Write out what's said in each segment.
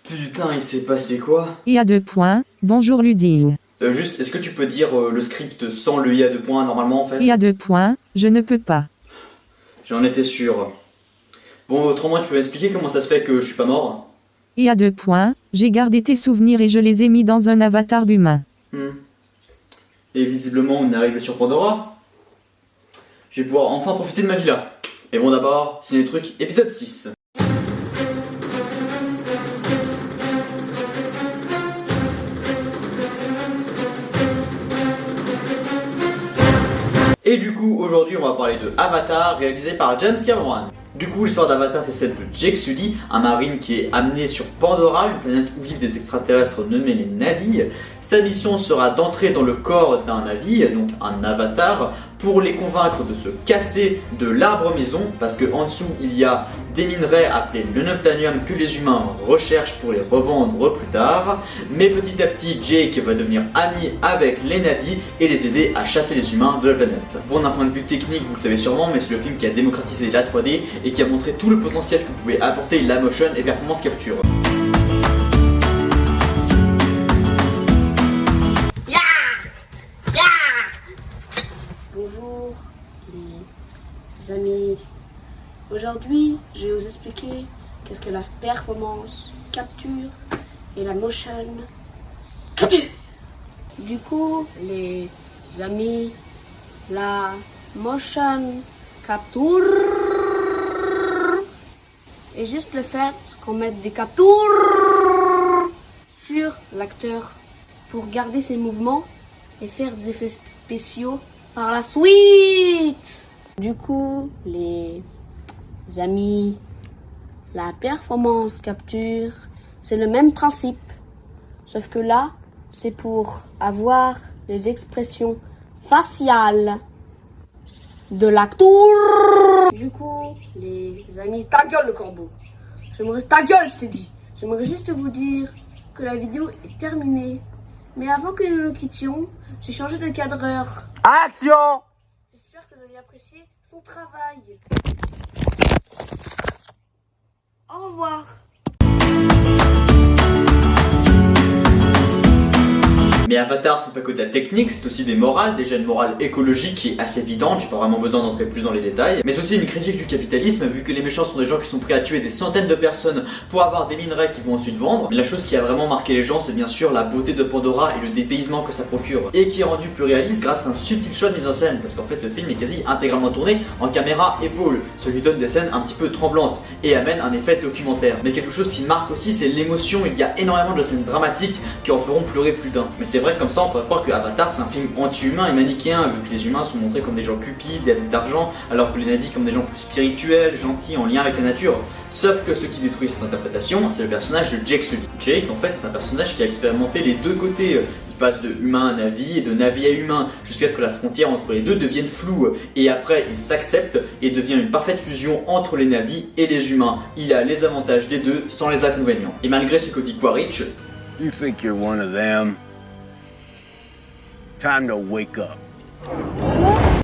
Putain, il s'est passé quoi? IA 2 points, bonjour Ludile. Juste, est-ce que tu peux dire le script sans le IA 2 points normalement en fait? IA 2 points, je ne peux pas. J'en étais sûr. Bon, autrement, tu peux m'expliquer comment ça se fait que je suis pas mort? IA 2 points, j'ai gardé tes souvenirs et je les ai mis dans un avatar d'humain. Et visiblement, on est arrivé sur Pandora. Je vais pouvoir enfin profiter de ma vie là. Mais bon, d'abord, c'est les trucs épisode 6. Et du coup, aujourd'hui, on va parler de Avatar, réalisé par James Cameron. Du coup, l'histoire d'Avatar, c'est celle de Jake Sully, un marine qui est amené sur Pandora, une planète où vivent des extraterrestres nommés les Na'vi. Sa mission sera d'entrer dans le corps d'un Na'vi, donc un avatar, pour les convaincre de se casser de l'arbre maison, parce qu'en dessous, il y a des minerais appelés le Noctanium que les humains recherchent pour les revendre plus tard. Mais petit à petit, Jake va devenir ami avec les Na'vi et les aider à chasser les humains de la planète. Bon, d'un point de vue technique, vous le savez sûrement, mais c'est le film qui a démocratisé la 3D et qui a montré tout le potentiel que pouvait apporter la motion et performance capture. Bonjour les amis, aujourd'hui je vais vous expliquer qu'est-ce que la performance capture et la motion capture. Du coup les amis, la motion capture est juste le fait qu'on mette des captures sur l'acteur pour garder ses mouvements et faire des effets spéciaux par la suite. Du coup, les amis, la performance capture, c'est le même principe. Sauf que là, c'est pour avoir les expressions faciales de l'acteur. Du coup, les amis, ta gueule le corbeau. Ta gueule, je t'ai dit. J'aimerais juste vous dire que la vidéo est terminée. Mais avant que nous nous quittions, j'ai changé de cadreur. Action! J'espère que vous avez apprécié son travail. Au revoir. Mais Avatar, c'est pas que de la technique, c'est aussi des morales, déjà une morale écologique qui est assez évidente, j'ai pas vraiment besoin d'entrer plus dans les détails, mais aussi une critique du capitalisme, vu que les méchants sont des gens qui sont prêts à tuer des centaines de personnes pour avoir des minerais qu'ils vont ensuite vendre. Mais la chose qui a vraiment marqué les gens, c'est bien sûr la beauté de Pandora et le dépaysement que ça procure, et qui est rendu plus réaliste grâce à un subtil choix de mise en scène, parce qu'en fait le film est quasi intégralement tourné en caméra épaule, ce qui donne des scènes un petit peu tremblantes, et amène un effet documentaire. Mais quelque chose qui marque aussi, c'est l'émotion, il y a énormément de scènes dramatiques qui en feront pleurer plus d'un. Mais c'est vrai que comme ça on peut croire que Avatar c'est un film anti-humain et manichéen, vu que les humains sont montrés comme des gens cupides, avides d'argent, alors que les Na'vi comme des gens plus spirituels, gentils, en lien avec la nature. Sauf que ce qui détruit cette interprétation, c'est le personnage de Jake Sully. Jake en fait c'est un personnage qui a expérimenté les deux côtés. Il passe de humain à Na'vi et de Na'vi à humain, jusqu'à ce que la frontière entre les deux devienne floue. Et après il s'accepte et devient une parfaite fusion entre les Na'vi et les humains. Il a les avantages des deux sans les inconvénients. Et malgré ce que dit Quaritch, You think you're one of them? Time to wake up.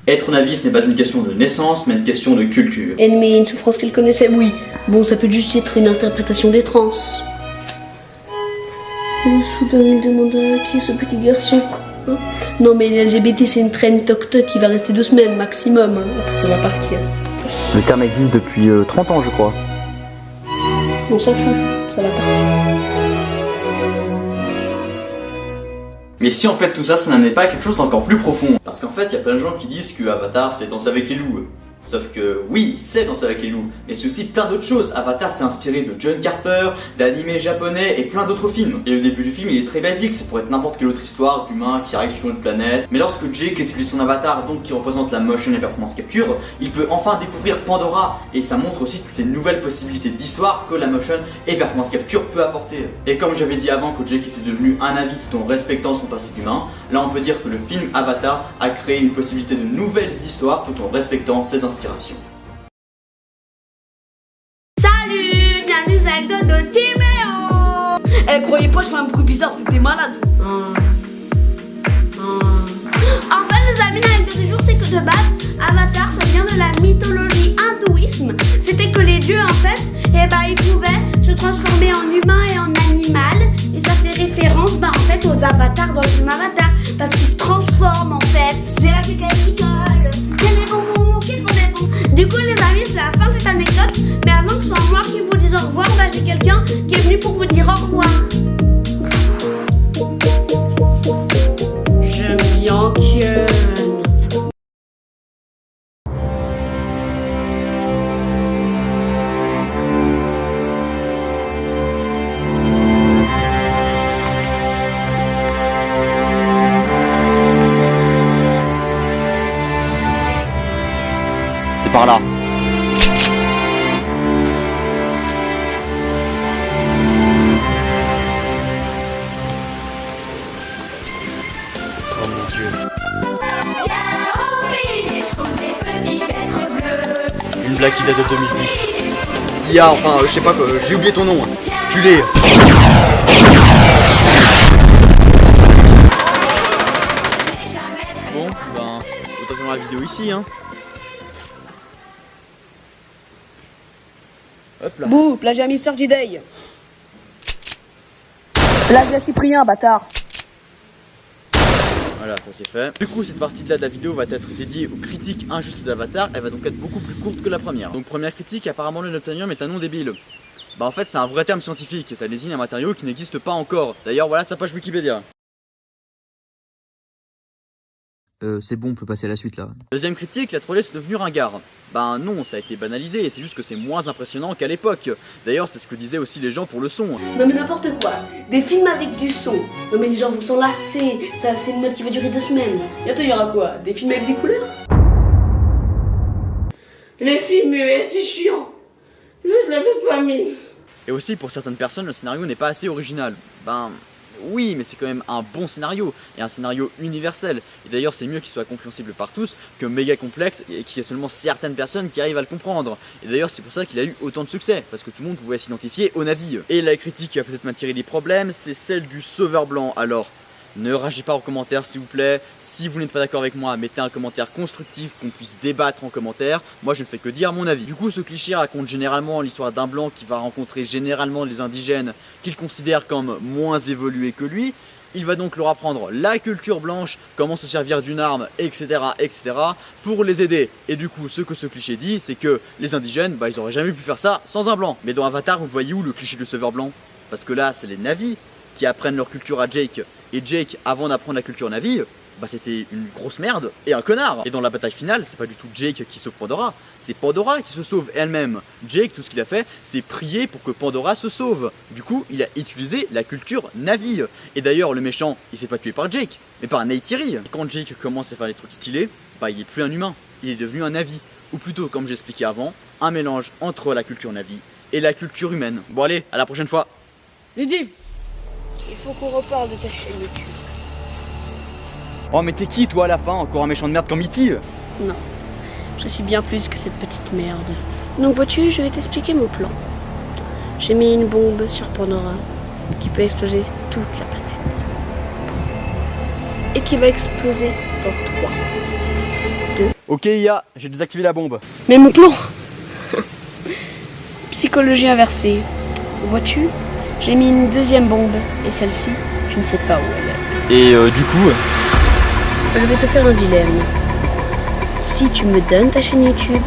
être Na'vi ce n'est pas une question de naissance, mais une question de culture. Ennemi, une souffrance qu'il connaissait, oui. Bon, ça peut juste être une interprétation des trans. Soudain, il demanda qui est ce petit garçon. Hein? Non, mais l'LGBT, c'est une traîne toc-toc qui va rester 2 semaines maximum. Hein. Après, ça va partir. Le terme existe depuis 30 ans, je crois. On s'en fout, ça va partir. Mais si en fait tout ça, ça n'amenait pas à quelque chose d'encore plus profond. Parce qu'en fait, il y a plein de gens qui disent que Avatar c'est Danser avec les loups. Sauf que oui, c'est Danser avec les loups, mais c'est aussi plein d'autres choses. Avatar s'est inspiré de John Carter, d'animés japonais et plein d'autres films. Et le début du film il est très basique, c'est pour être n'importe quelle autre histoire d'humains qui arrivent sur une planète. Mais lorsque Jake utilise son avatar, donc qui représente la motion et performance capture, il peut enfin découvrir Pandora. Et ça montre aussi toutes les nouvelles possibilités d'histoire que la motion et performance capture peut apporter. Et comme j'avais dit avant que Jake était devenu un Na'vi tout en respectant son passé d'humain, là on peut dire que le film Avatar a créé une possibilité de nouvelles histoires tout en respectant ses inspirations. Salut, bienvenue avec Dodo Timéo. Eh, croyez pas, je fais un bruit bizarre, vous êtes des malades. En fait, les amis, la vidéo du jour, c'est que de base, Avatar, ça vient de la mythologie hindouisme. C'était que les dieux, en fait, ils pouvaient se transformer en humains et en animaux. avatar dans le film Avatar, parce qu'il se transforme en fait. J'ai la caca qui colle, c'est les bonbons qui font des bons. Du coup les amis, c'est la fin de cette anecdote, mais avant que ce soit moi qui vous dise au revoir, bah, j'ai quelqu'un qui est venu pour vous dire au revoir. J'aime bien Ken. C'est par là. Oh mon dieu. Une blague qui date de 2010. Enfin, je sais pas quoi, j'ai oublié ton nom. Tu l'es. Bon, ben, autant faire la vidéo ici, hein. Hop là. Bouh, plagiat Mister J-Day. Plagiat Cyprien, bâtard. Voilà, ça c'est fait. Du coup, cette partie-là de la vidéo va être dédiée aux critiques injustes d'Avatar. Elle va donc être beaucoup plus courte que la première. Donc, première critique, apparemment le Noctanium est un nom débile. Bah en fait, c'est un vrai terme scientifique et ça désigne un matériau qui n'existe pas encore. D'ailleurs, voilà sa page Wikipédia. C'est bon, on peut passer à la suite là. Deuxième critique, la 3D c'est devenu ringard. Ben non, ça a été banalisé, c'est juste que c'est moins impressionnant qu'à l'époque. D'ailleurs, c'est ce que disaient aussi les gens pour le son. Non mais n'importe quoi, des films avec du son. Non mais les gens vous sont lassés, ça c'est une mode qui va durer 2 semaines. Bientôt il y aura quoi? Des films avec des couleurs? Les films muets, c'est chiant. Je veux de la dopamine. Et aussi, pour certaines personnes, le scénario n'est pas assez original. Ben oui, mais c'est quand même un bon scénario, et un scénario universel. Et d'ailleurs, c'est mieux qu'il soit compréhensible par tous que méga complexe et qu'il y ait seulement certaines personnes qui arrivent à le comprendre. Et d'ailleurs, c'est pour ça qu'il a eu autant de succès, parce que tout le monde pouvait s'identifier au Na'vi. Et la critique qui va peut-être m'attirer des problèmes, c'est celle du sauveur blanc. Alors, ne réagissez pas en commentaire s'il vous plaît. Si vous n'êtes pas d'accord avec moi, mettez un commentaire constructif qu'on puisse débattre en commentaire. Moi je ne fais que dire mon avis. Du coup ce cliché raconte généralement l'histoire d'un blanc qui va rencontrer généralement les indigènes qu'il considère comme moins évolués que lui. Il va donc leur apprendre la culture blanche, comment se servir d'une arme, etc., etc. pour les aider. Et du coup ce que ce cliché dit, c'est que les indigènes, bah ils auraient jamais pu faire ça sans un blanc. Mais dans Avatar, vous voyez où le cliché du sauveur blanc? Parce que là c'est les Na'vi qui apprennent leur culture à Jake. Et Jake, avant d'apprendre la culture Na'vi, bah c'était une grosse merde et un connard. Et dans la bataille finale, c'est pas du tout Jake qui sauve Pandora, c'est Pandora qui se sauve elle-même. Jake, tout ce qu'il a fait, c'est prier pour que Pandora se sauve. Du coup, il a utilisé la culture Na'vi. Et d'ailleurs, le méchant, il s'est pas tué par Jake, mais par Neytiri. Et quand Jake commence à faire des trucs stylés, bah il est plus un humain, il est devenu un Na'vi. Ou plutôt, comme j'expliquais avant, un mélange entre la culture Na'vi et la culture humaine. Bon allez, à la prochaine fois. Ludiv, il faut qu'on reparle de ta chaîne YouTube. Oh mais t'es qui toi à la fin? Encore un méchant de merde comme E.T. Non, je suis bien plus que cette petite merde. Donc vois-tu, je vais t'expliquer mon plan. J'ai mis une bombe sur Pandora qui peut exploser toute la planète. Et qui va exploser dans 3, 2... Ok IA, j'ai désactivé la bombe. Mais mon plan Psychologie inversée. Vois-tu, j'ai mis une deuxième bombe et celle-ci, je ne sais pas où elle est. Et du coup... Je vais te faire un dilemme. Si tu me donnes ta chaîne YouTube,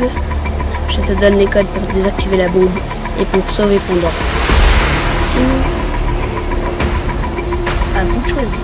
je te donne les codes pour désactiver la bombe et pour sauver Pandora. Sinon, à vous de choisir.